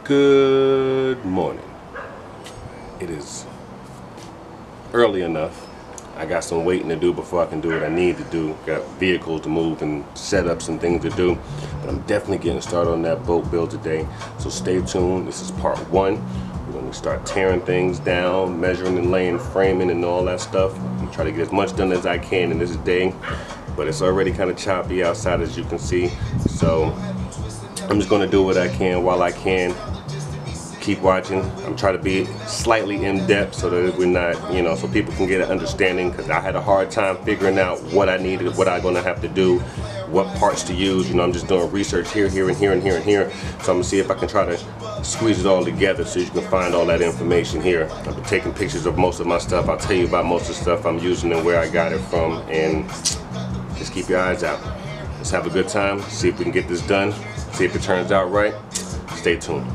Good morning. It is early enough. I got some waiting to do before I can do what I need to do. Got vehicles to move and setups and things to do. But I'm definitely getting started on that boat build today. So stay tuned. This is part one. We're going to start tearing things down, measuring and laying, framing and all that stuff. I'm going to try to get as much done as I can in this day. But it's already kind of choppy outside, as you can see. So I'm just going to do what I can while I can. Keep watching. I'm trying to be slightly in depth so that we're not, so people can get an understanding, because I had a hard time figuring out what I needed, what I'm going to have to do, what parts to use. I'm just doing research here, and here, and here, and here. So I'm going to see if I can try to squeeze it all together so you can find all that information here. I've been taking pictures of most of my stuff. I'll tell you about most of the stuff I'm using and where I got it from, and just keep your eyes out. Let's have a good time, see if we can get this done, see if it turns out right. Stay tuned.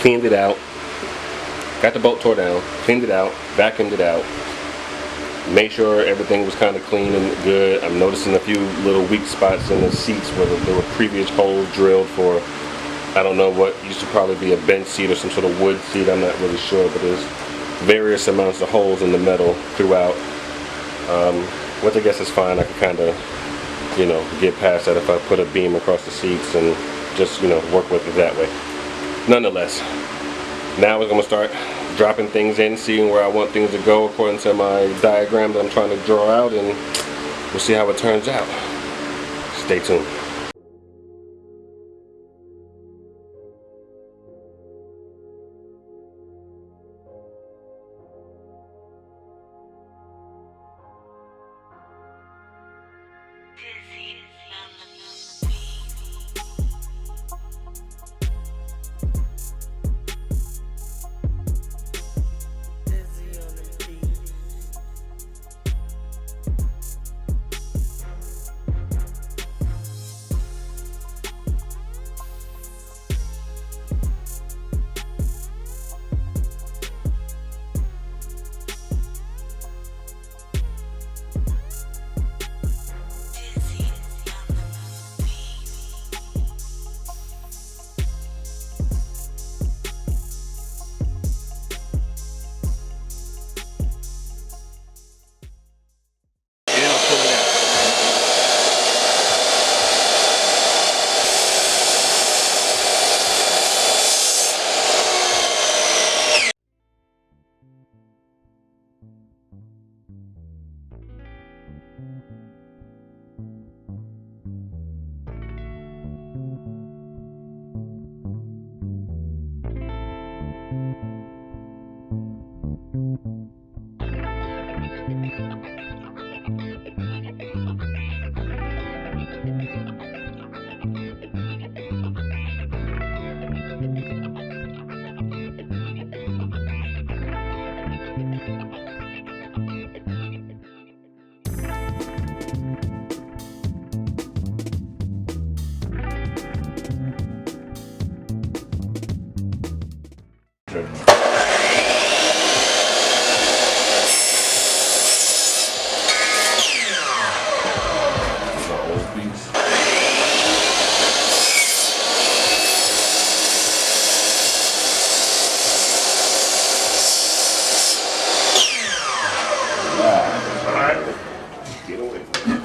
cleaned it out, got the bolt tore down, cleaned it out, vacuumed it out, made sure everything was kind of clean and good. I'm noticing a few little weak spots in the seats where there were previous holes drilled for, I don't know what used to probably be a bench seat or some sort of wood seat, I'm not really sure, but there's various amounts of holes in the metal throughout, which I guess is fine. I can kind of, you know, get past that if I put a beam across the seats and just, you know, work with it that way. Nonetheless, now we're going to start dropping things in, seeing where I want things to go according to my diagram that I'm trying to draw out, and we'll see how it turns out. Stay tuned.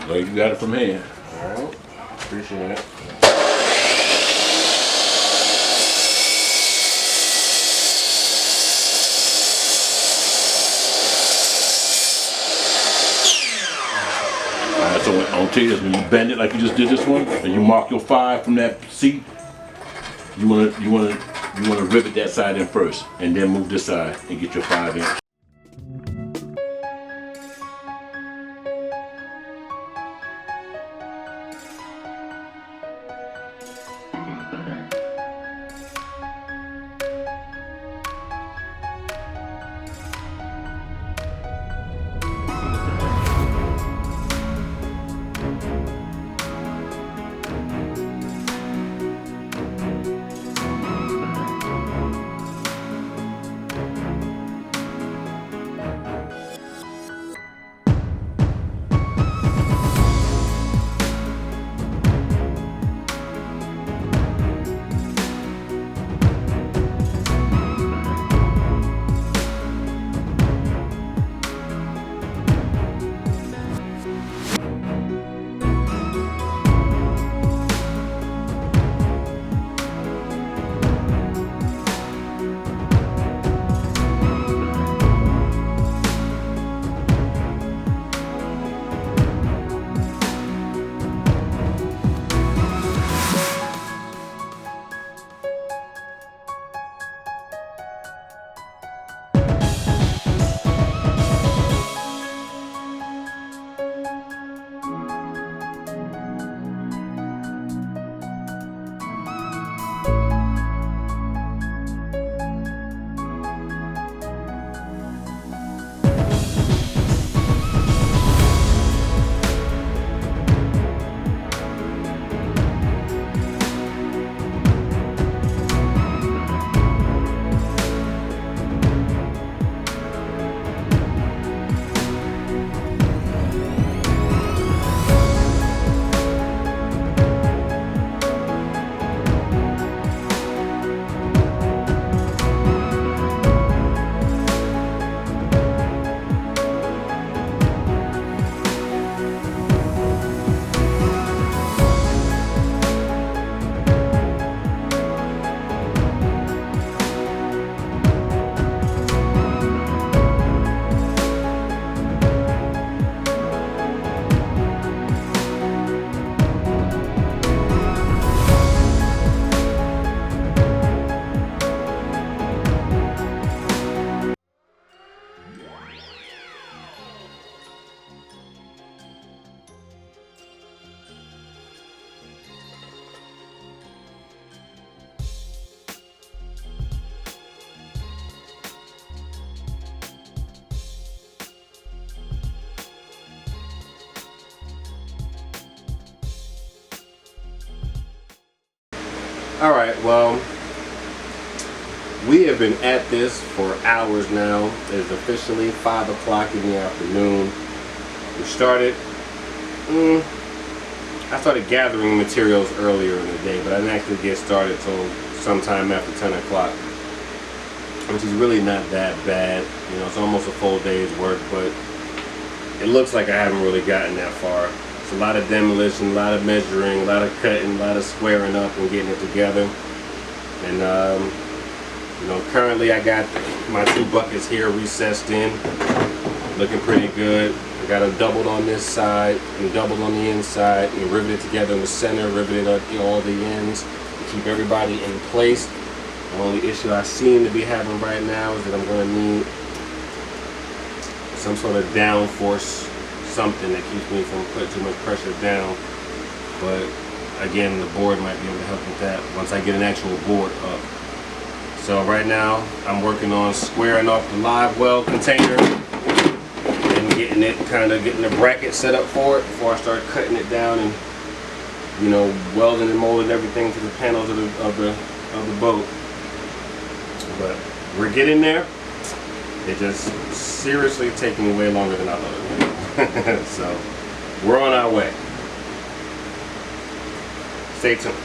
Well, you got it from here. Alright, appreciate it. Alright, so on this, when you bend it like you just did this one, and you mark your 5 from that seat, you wanna rivet that side in first, and then move this side and get your 5 inch. Alright, well, we have been at this for hours now. It is officially 5 o'clock in the afternoon. We started, I started gathering materials earlier in the day, but I didn't actually get started till sometime after 10 o'clock, which is really not that bad. You know, it's almost a full day's work, but it looks like I haven't really gotten that far. It's a lot of demolition, a lot of measuring, a lot of cutting, a lot of squaring up and getting it together. And you know, currently I got my 2 buckets here recessed in, looking pretty good. I got them doubled on this side and doubled on the inside and riveted together in the center, riveted at all the ends to keep everybody in place. The only issue I seem to be having right now is that I'm going to need some sort of downforce, something that keeps me from putting too much pressure down. But again, the board might be able to help with that once I get an actual board up. So right now I'm working on squaring off the live well container and getting the bracket set up for it before I start cutting it down and, you know, welding and molding everything to the panels of the boat. But we're getting there. It's just seriously taking way longer than I thought it would. So we're on our way. Stay tuned.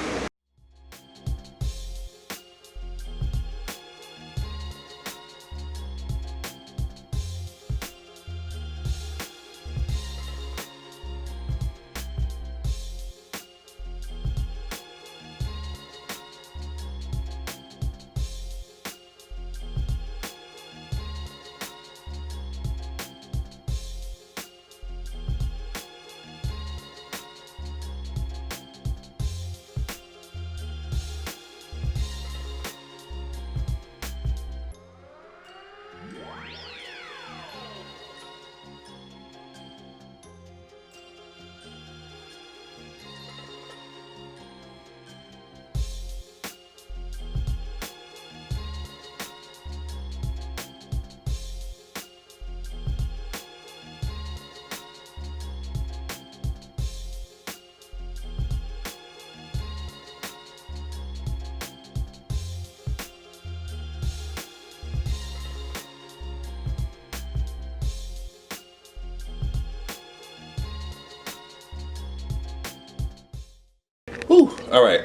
All right,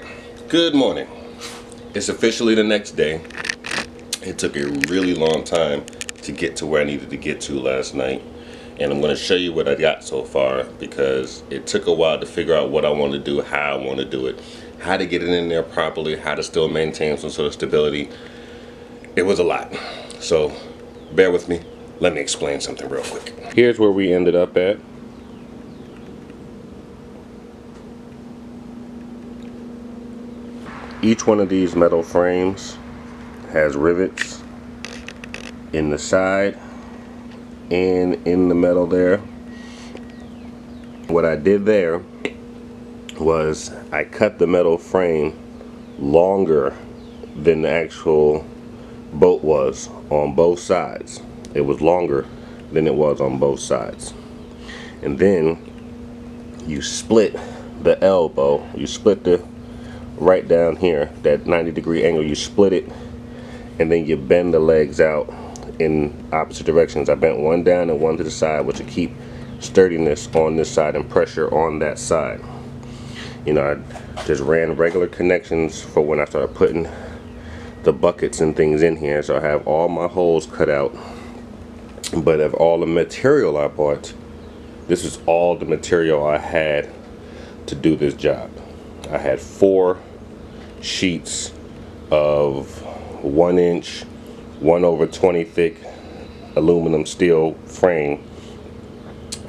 good morning. It's officially the next day. It took a really long time to get to where I needed to get to last night, and I'm going to show you what I got so far because it took a while to figure out what I want to do, how I want to do it, how to get it in there properly, how to still maintain some sort of stability. It was a lot, so bear with me. Let me explain something real quick. Here's where we ended up at. Each one of these metal frames has rivets in the side and in the metal there. What I did there was I cut the metal frame longer than the actual boat was on both sides. It was longer than it was on both sides. And then you split the elbow, you split the right down here, that 90-degree angle, you split it, and then you bend the legs out in opposite directions. I bent one down and one to the side, which will keep sturdiness on this side and pressure on that side. You know, I just ran regular connections for when I started putting the buckets and things in here, so I have all my holes cut out. But of all the material I bought, this is all the material I had to do this job. I had 4 sheets of 1 inch, 1/20 thick aluminum steel frame,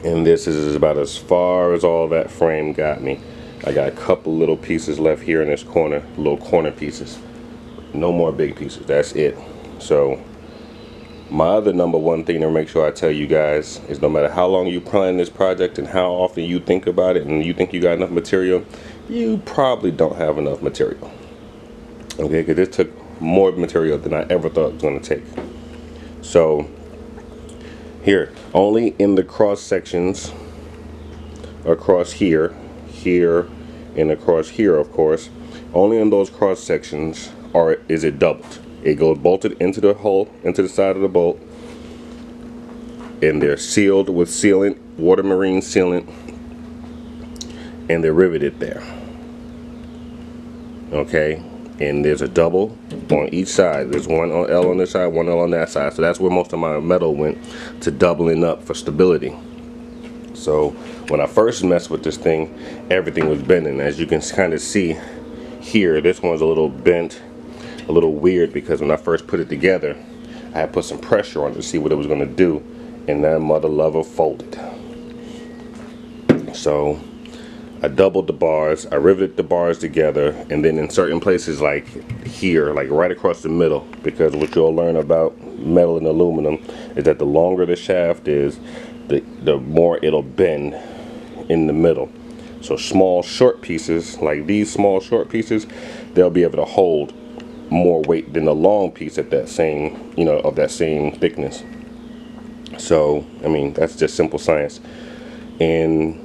and this is about as far as all that frame got me. I got a couple little pieces left here in this corner, little corner pieces. No more big pieces, that's it. So my other #1 thing to make sure I tell you guys is no matter how long you plan this project and how often you think about it and you think you got enough material, you probably don't have enough material. Okay, because this took more material than I ever thought it was going to take. So here, only in the cross sections, across here, here, and across here, of course, Only in those cross sections is it doubled. It goes bolted into the hole, into the side of the bolt, and they're sealed with sealant, water marine sealant, and they're riveted there. Okay, and there's a double on each side. There's one L on this side, one L on that side. So that's where most of my metal went, to doubling up for stability. So when I first messed with this thing, everything was bending. As you can kind of see here, this one's a little bent, a little weird, because when I first put it together, I had put some pressure on it to see what it was going to do, and that mother lover folded. So I doubled the bars, I riveted the bars together, and then in certain places like here, like right across the middle, because what you'll learn about metal and aluminum is that the longer the shaft is, the more it'll bend in the middle. So small short pieces, like these small short pieces, they'll be able to hold more weight than the long piece at that same, you know, of that same thickness. So, I mean, that's just simple science. And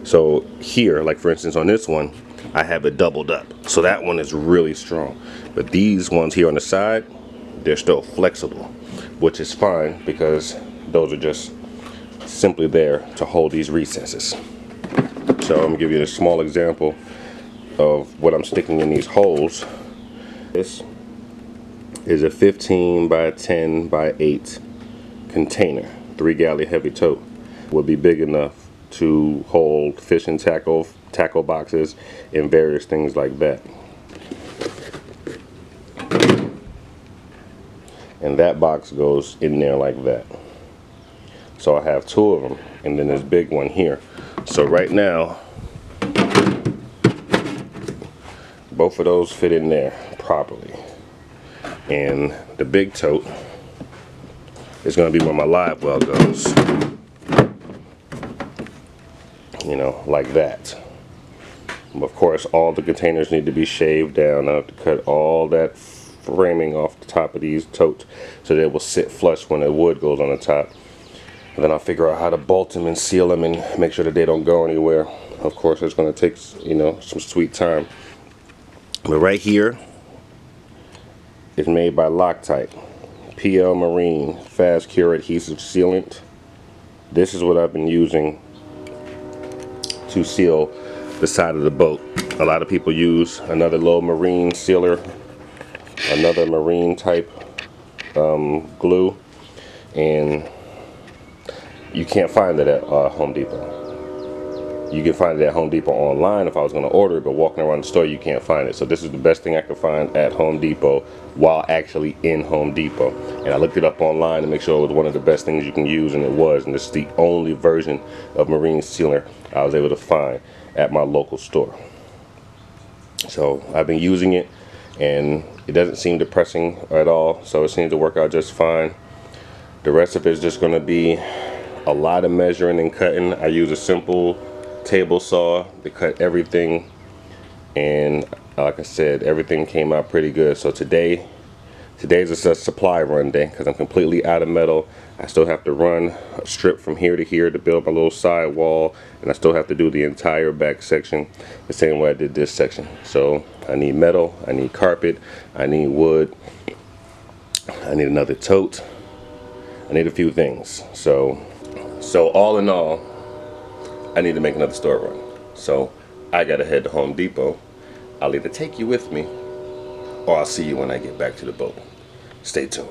so here, like for instance on this one, I have it doubled up. So that one is really strong. But these ones here on the side, they're still flexible, which is fine because those are just simply there to hold these recesses. So I'm gonna give you a small example of what I'm sticking in these holes. This is a 15 by 10 by 8 container, 3-gallon heavy tote. Would be big enough to hold fish and tackle boxes and various things like that. And that box goes in there like that. So I have 2 of them, and then this big one here. So right now, both of those fit in there properly. And the big tote is going to be where my live well goes. You know, like that. Of course, all the containers need to be shaved down. I have to cut all that framing off the top of these totes so they will sit flush when the wood goes on the top. And then I'll figure out how to bolt them and seal them and make sure that they don't go anywhere. Of course, it's going to take, you know, some sweet time. But right here is made by Loctite. PL Marine Fast Cure Adhesive Sealant. This is what I've been using to seal the side of the boat. A lot of people use another little marine sealer, another marine type glue, and you can't find it at Home Depot. You can find it at Home Depot online if I was going to order it, but walking around the store you can't find it. So this is the best thing I could find at Home Depot while actually in Home Depot. And I looked it up online to make sure it was one of the best things you can use, and it was. And this is the only version of marine sealer I was able to find at my local store. So I've been using it, and it doesn't seem depressing at all. So it seems to work out just fine. The rest of it is just going to be a lot of measuring and cutting. I use a simple table saw to cut everything, and like I said, everything came out pretty good. So today's a supply run day because I'm completely out of metal. I still have to run a strip from here to here to build my little side wall, and I still have to do the entire back section the same way I did this section. So I need metal, I need carpet, I need wood, I need another tote, I need a few things. So all in all, I need to make another store run. So I gotta head to Home Depot. I'll either take you with me, or I'll see you when I get back to the boat. Stay tuned.